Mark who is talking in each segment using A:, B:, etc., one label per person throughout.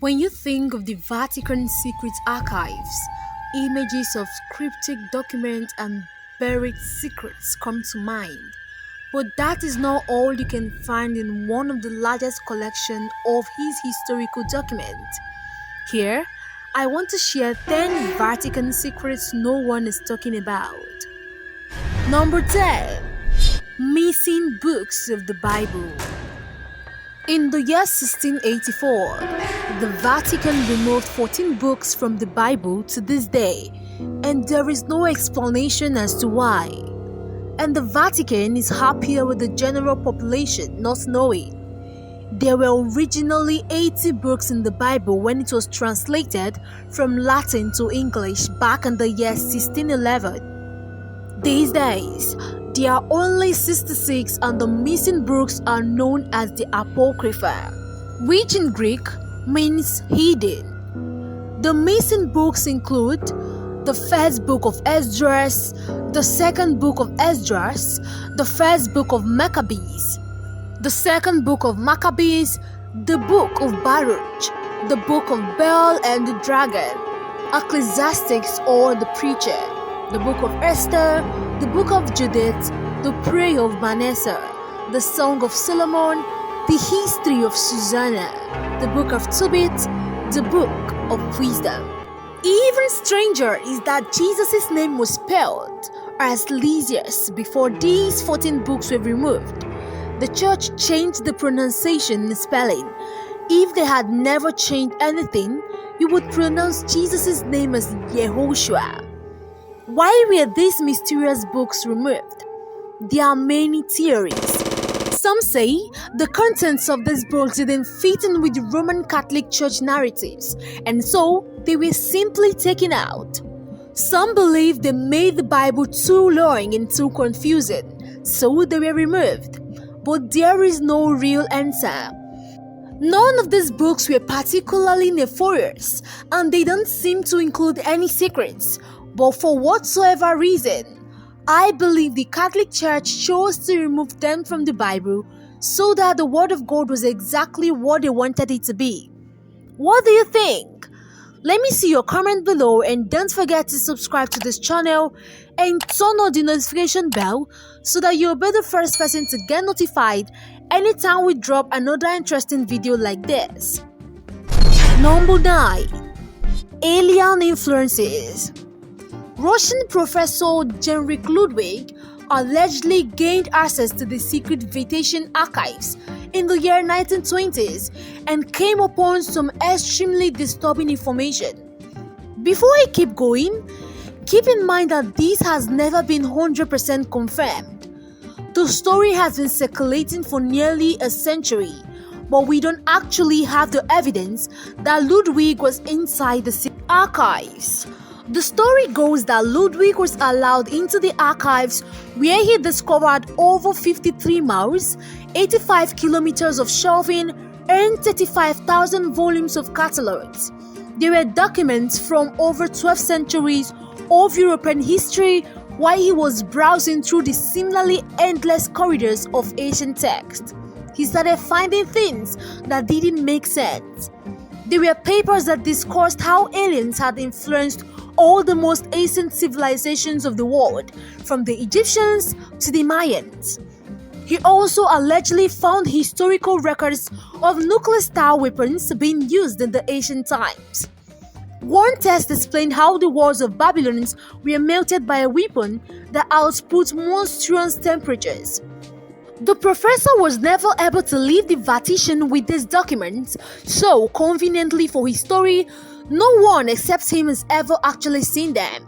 A: When you think of the Vatican secret archives, images of cryptic documents and buried secrets come to mind. But that is not all you can find in one of the largest collections of his historical documents. Here, I want to share 10 Vatican secrets no one is talking about. Number 10. Missing Books of the Bible. In the year 1684, the Vatican removed 14 books from the Bible to this day, and there is no explanation as to why. And the Vatican is happier with the general population not knowing. There were originally 80 books in the Bible when it was translated from Latin to English back in the year 1611. These days, there are only 66, and the missing books are known as the Apocrypha, which in Greek means hidden. The missing books include the first book of Esdras, the second book of Esdras, the first book of Maccabees, the second book of Maccabees, the book of Baruch, the book of Bel and the Dragon, Ecclesiastes or the Preacher, the book of Esther, the book of Judith, the prayer of Manasseh, the song of Solomon, the history of Susanna, the book of Tobit, the book of wisdom. Even stranger is that Jesus' name was spelled as Lysias before these 14 books were removed. The church changed the pronunciation and spelling. If they had never changed anything, you would pronounce Jesus' name as Yehoshua. Why were these mysterious books removed? There are many theories. Some say the contents of these books didn't fit in with the Roman Catholic Church narratives, and so they were simply taken out. Some believe they made the Bible too long and too confusing, so they were removed. But there is no real answer. None of these books were particularly nefarious, and they don't seem to include any secrets. But for whatsoever reason, I believe the Catholic Church chose to remove them from the Bible so that the Word of God was exactly what they wanted it to be. What do you think? Let me see your comment below, and don't forget to subscribe to this channel and turn on the notification bell so that you'll be the first person to get notified anytime we drop another interesting video like this. Number 9. Alien Influences. Russian professor Genrikh Ludwig allegedly gained access to the secret Vatican archives in the year 1920s and came upon some extremely disturbing information. Before I keep going, keep in mind that this has never been 100% confirmed. The story has been circulating for nearly a century, but we don't actually have the evidence that Ludwig was inside the secret archives. The story goes that Ludwig was allowed into the archives where he discovered over 53 miles, 85 kilometers of shelving, and 35,000 volumes of catalogs. There were documents from over 12 centuries of European history while he was browsing through the seemingly endless corridors of ancient texts. He started finding things that didn't make sense. There were papers that discussed how aliens had influenced all the most ancient civilizations of the world, from the Egyptians to the Mayans. He also allegedly found historical records of nuclear-style weapons being used in the ancient times. One test explained how the walls of Babylon were melted by a weapon that output monstrous temperatures. The professor was never able to leave the Vatican with these documents, so conveniently for his story, no one except him has ever actually seen them.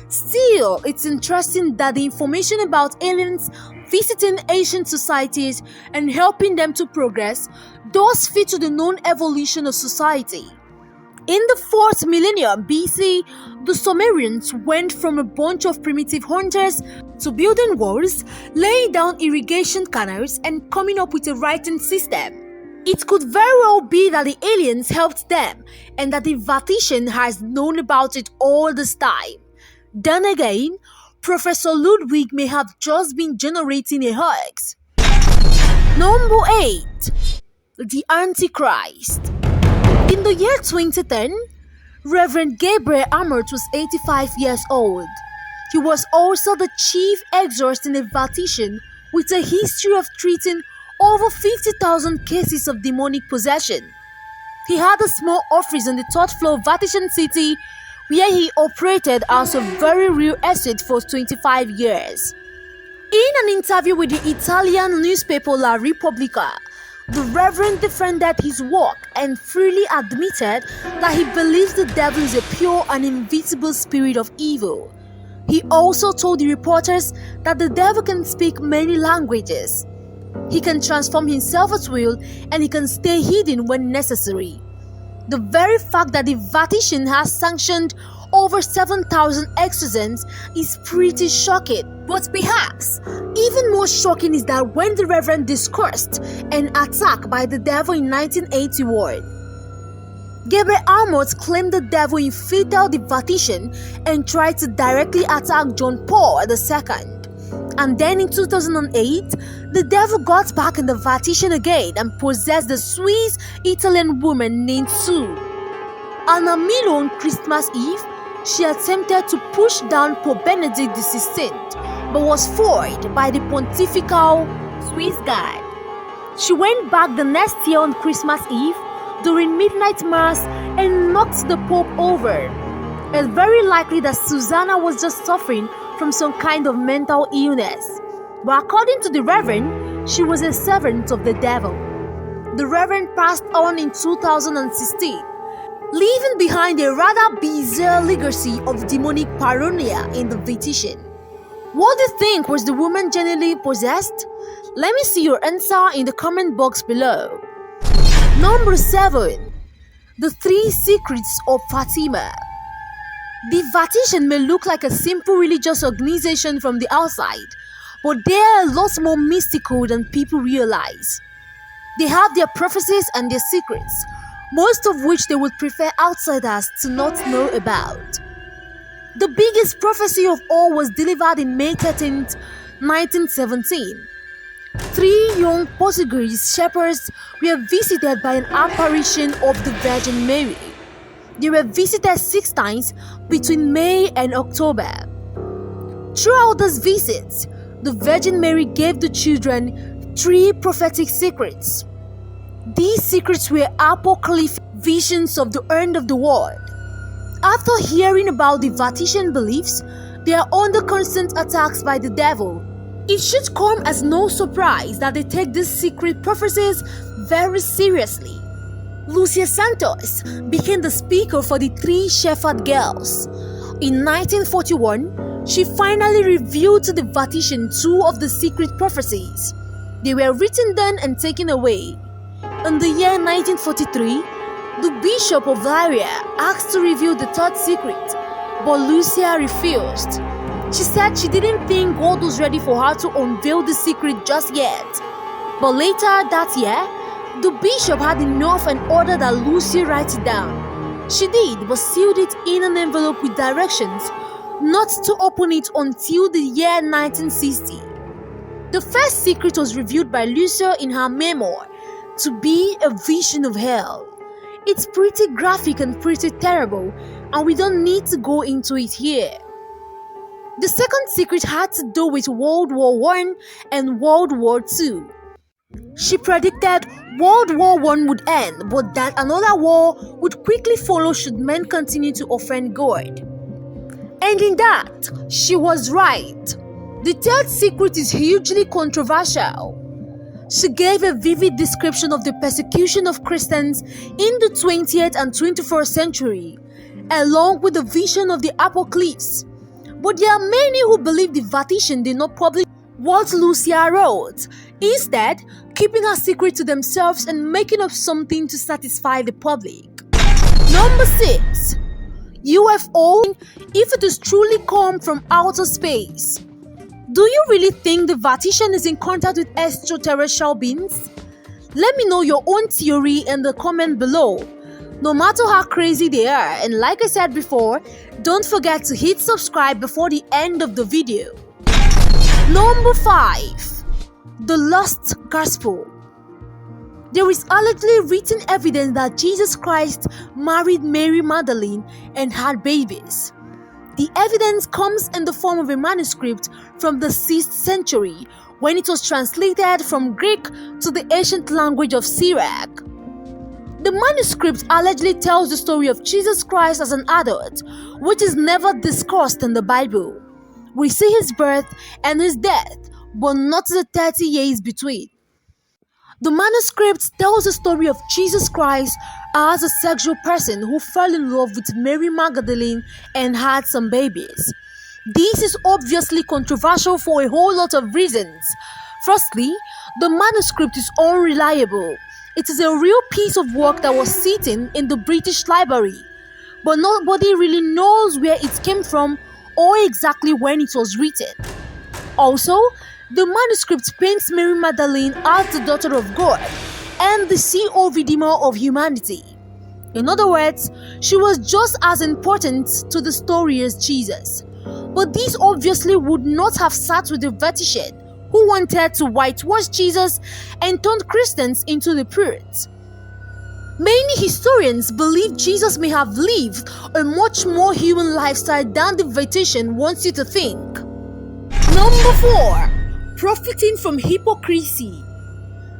A: Still, it's interesting that the information about aliens visiting ancient societies and helping them to progress does fit to the known evolution of society. In the 4th millennium BC, the Sumerians went from a bunch of primitive hunters to building walls, laying down irrigation canals, and coming up with a writing system. It could very well be that the aliens helped them and that the Vatican has known about it all this time. Then again, Professor Ludwig may have just been generating a hoax. Number 8. The Antichrist. In the year 2010, Reverend Gabriel Amort was 85 years old. He was also the chief exorcist in the Vatican with a history of treating over 50,000 cases of demonic possession. He had a small office on the third floor of Vatican City where he operated as a very real estate for 25 years. In an interview with the Italian newspaper La Repubblica, the Reverend defended his work and freely admitted that he believes the devil is a pure and invisible spirit of evil. He also told the reporters that the devil can speak many languages. He can transform himself at will and he can stay hidden when necessary. The very fact that the Vatican has sanctioned over 7,000 exorcisms is pretty shocking. But perhaps even more shocking is that when the Reverend discussed an attack by the devil in 1981, Gabriel Amort claimed the devil infiltrated the Vatican and tried to directly attack John Paul II. And then in 2008, the devil got back in the Vatican again and possessed the Swiss-Italian woman named Sue. On a meal on Christmas Eve, she attempted to push down Pope Benedict XVI, but was foiled by the pontifical Swiss guard. She went back the next year on Christmas Eve during midnight mass and knocked the Pope over. It's very likely that Susanna was just suffering from some kind of mental illness, but according to the Reverend, she was a servant of the devil. The Reverend passed on in 2016, leaving behind a rather bizarre legacy of demonic paranoia in the Vatican. What do you think? Was the woman genuinely possessed? Let me see your answer in the comment box below. Number 7. The 3 Secrets of Fatima. The Vatican may look like a simple religious organization from the outside, but they are a lot more mystical than people realize. They have their prophecies and their secrets, most of which they would prefer outsiders to not know about. The biggest prophecy of all was delivered in May 13, 1917. 3 young Portuguese shepherds were visited by an apparition of the Virgin Mary. They were visited 6 times between May and October. Throughout these visits, the Virgin Mary gave the children 3 prophetic secrets. These secrets were Apocrypha visions of the end of the world. After hearing about the Vatican beliefs, they are under constant attacks by the devil. It should come as no surprise that they take these secret prophecies very seriously. Lucia Santos became the speaker for the 3 shepherd girls. In 1941, she finally revealed to the Vatican 2 of the secret prophecies. They were written down and taken away. In the year 1943, the Bishop of Varia asked to reveal the 3rd secret, but Lucia refused. She said she didn't think God was ready for her to unveil the secret just yet. But later that year, the bishop had enough and ordered that Lucy write it down. She did, but sealed it in an envelope with directions not to open it until the year 1960. The first secret was revealed by Lucia in her memoir, To Be a Vision of Hell. It's pretty graphic and pretty terrible, and we don't need to go into it here. The second secret had to do with World War I and World War II. She predicted World War I would end, but that another war would quickly follow should men continue to offend God. And in that, she was right. The 3rd secret is hugely controversial. She gave a vivid description of the persecution of Christians in the 20th and 21st century, along with the vision of the Apocalypse. But there are many who believe the Vatican did not publish what Lucia wrote, instead keeping her secret to themselves and making up something to satisfy the public. Number 6. UFO, if it is truly come from outer space. Do you really think the Vatican is in contact with extraterrestrial beings? Let me know your own theory in the comment below. No matter how crazy they are, and like I said before, don't forget to hit subscribe before the end of the video. Number 5. The Lost Gospel. There is allegedly written evidence that Jesus Christ married Mary Magdalene and had babies. The evidence comes in the form of a manuscript from the 6th century when it was translated from Greek to the ancient language of Syriac. The manuscript allegedly tells the story of Jesus Christ as an adult, which is never discussed in the Bible. We see his birth and his death, but not the 30 years between. The manuscript tells the story of Jesus Christ as a sexual person who fell in love with Mary Magdalene and had some babies. This is obviously controversial for a whole lot of reasons. Firstly, the manuscript is unreliable. It is a real piece of work that was sitting in the British Library, but nobody really knows where it came from or exactly when it was written. Also, the manuscript paints Mary Magdalene as the daughter of God and the CEO Redeemer of humanity. In other words, she was just as important to the story as Jesus. But this obviously would not have sat with the Vatican, who wanted to whitewash Jesus and turned Christians into the purists. Many historians believe Jesus may have lived a much more human lifestyle than the Vatican wants you to think. Number 4. Profiting from hypocrisy.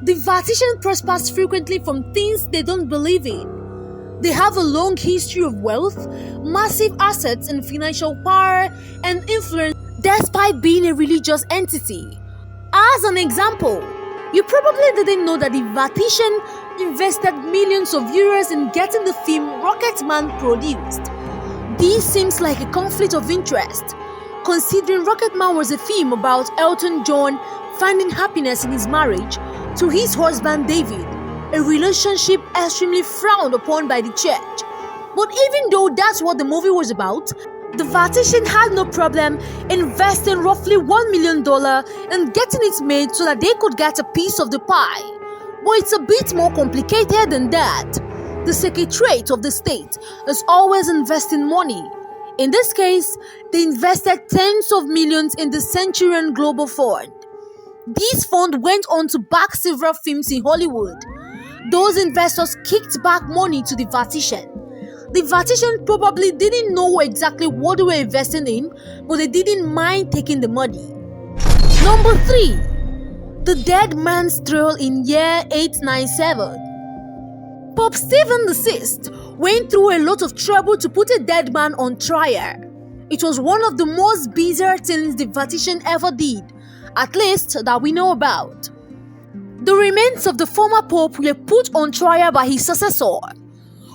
A: The Vatican prospers frequently from things they don't believe in. They have a long history of wealth, massive assets and financial power and influence despite being a religious entity. As an example, you probably didn't know that the Vatican invested millions of euros in getting the film Rocketman produced. This seems like a conflict of interest, considering Rocketman was a film about Elton John finding happiness in his marriage to his husband David, a relationship extremely frowned upon by the church. But even though that's what the movie was about, the Vatican had no problem investing roughly $1 million in getting it made so that they could get a piece of the pie. But it's a bit more complicated than that. The Secretariat of the State is always investing money. In this case, they invested tens of millions in the Centurion Global Fund. This fund went on to back several films in Hollywood. Those investors kicked back money to the Vatican. The Vatican probably didn't know exactly what they were investing in, but they didn't mind taking the money. Number 3. The Dead Man's Trail in year 897. Pope Stephen VI went through a lot of trouble to put a dead man on trial. It was one of the most bizarre things the Vatican ever did, at least that we know about. The remains of the former pope were put on trial by his successor.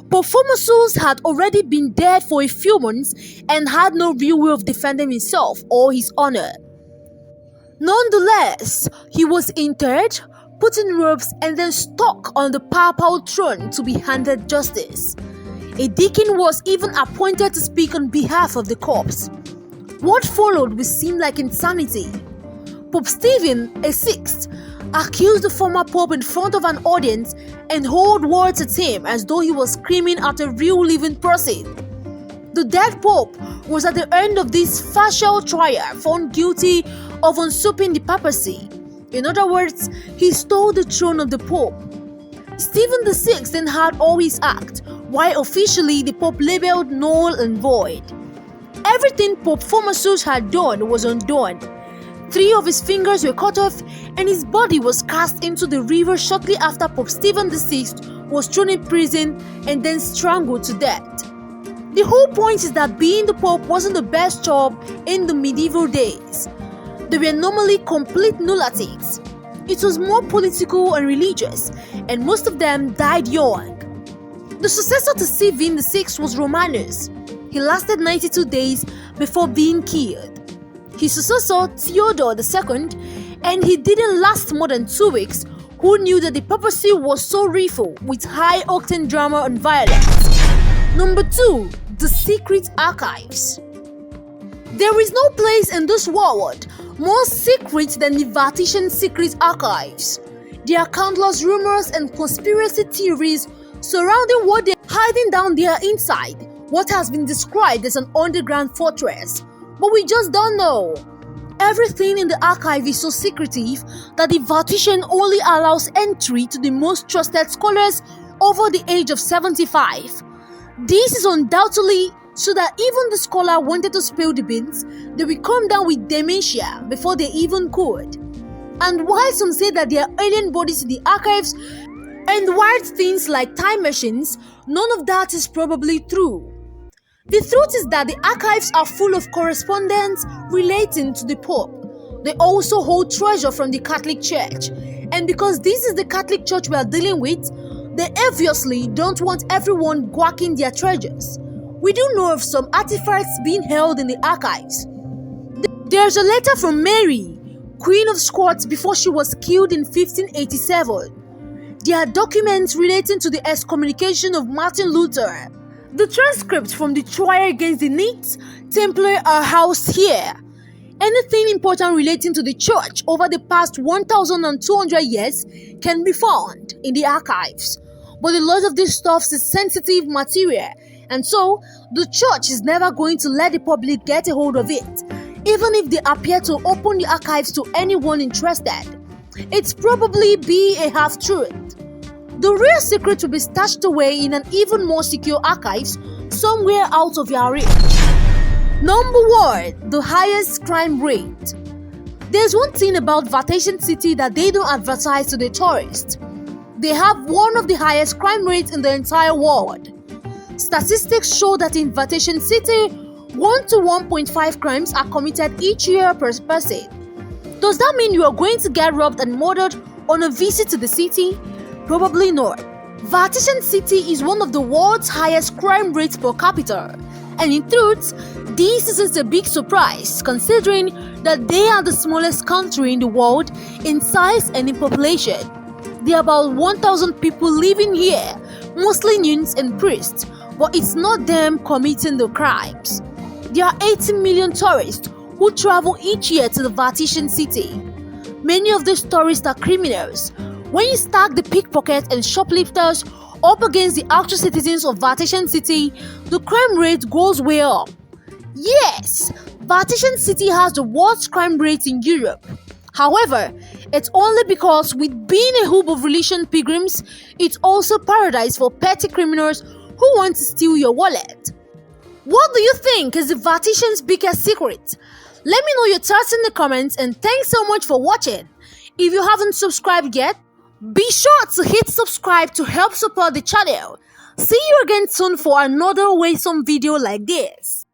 A: Pope Formosus had already been dead for a few months and had no real way of defending himself or his honor. Nonetheless, he was interred, put in robes, and then stuck on the papal throne to be handed justice. A deacon was even appointed to speak on behalf of the corpse. What followed would seem like insanity. Pope Stephen VI accused the former pope in front of an audience and hurled words at him as though he was screaming at a real living person. The dead pope was at the end of this facial trial found guilty of usurping the papacy. In other words, he stole the throne of the pope. Stephen VI then had all his act, while officially the pope labeled null and void. Everything Pope Formosus had done was undone. 3 of his fingers were cut off and his body was cast into the river shortly after Pope Stephen VI was thrown in prison and then strangled to death. The whole point is that being the pope wasn't the best job in the medieval days. They were normally complete lunatics. It was more political and religious, and most of them died young. The successor to Stephen VI was Romanus. He lasted 92 days before being killed. His successor, Theodore II, and he didn't last more than 2 weeks, who knew that the papacy was so rife with high-octane drama and violence. Number 2. The Secret Archives. There is no place in this world more secret than the Vatican Secret Archives. There are countless rumors and conspiracy theories surrounding what they're hiding down there inside what has been described as an underground fortress. But we just don't know. Everything in the archive is so secretive that the Vatican only allows entry to the most trusted scholars over the age of 75. This is undoubtedly so that even the scholar wanted to spill the beans, they will come down with dementia before they even could. And while some say that there are alien bodies in the archives and wild things like time machines, none of that is probably true. The truth is that the archives are full of correspondence relating to the Pope. They also hold treasure from the Catholic Church. And because this is the Catholic Church we are dealing with, they obviously don't want everyone guacking their treasures. We do know of some artifacts being held in the archives. There's a letter from Mary, Queen of Scots, before she was killed in 1587. There are documents relating to the excommunication of Martin Luther. The transcripts from the trial against the Knights Templar are housed here. Anything important relating to the church over the past 1,200 years can be found in the archives. But a lot of this stuff is sensitive material, and so the church is never going to let the public get a hold of it, even if they appear to open the archives to anyone interested. It's probably be a half-truth. The real secret will be stashed away in an even more secure archives somewhere out of your reach. Number 1. The highest crime rate. There's one thing about Vatican City that they don't advertise to the tourists. They have one of the highest crime rates in the entire world. Statistics show that in Vatican City, 1 to 1.5 crimes are committed each year per person. Does that mean you are going to get robbed and murdered on a visit to the city? Probably not. Vatican City is one of the world's highest crime rates per capita. And in truth, this isn't a big surprise considering that they are the smallest country in the world in size and in population. There are about 1,000 people living here, mostly nuns and priests, but it's not them committing the crimes. There are 18 million tourists who travel each year to the Vatican City. Many of these tourists are criminals. When you stack the pickpockets and shoplifters up against the actual citizens of Vatican City, the crime rate goes way up. Yes, Vatican City has the worst crime rate in Europe. However, it's only because with being a hub of religious pilgrims, it's also paradise for petty criminals who want to steal your wallet. What do you think is the Vatican's biggest secret? Let me know your thoughts in the comments, and thanks so much for watching. If you haven't subscribed yet, be sure to hit subscribe to help support the channel. See you again soon for another awesome video like this.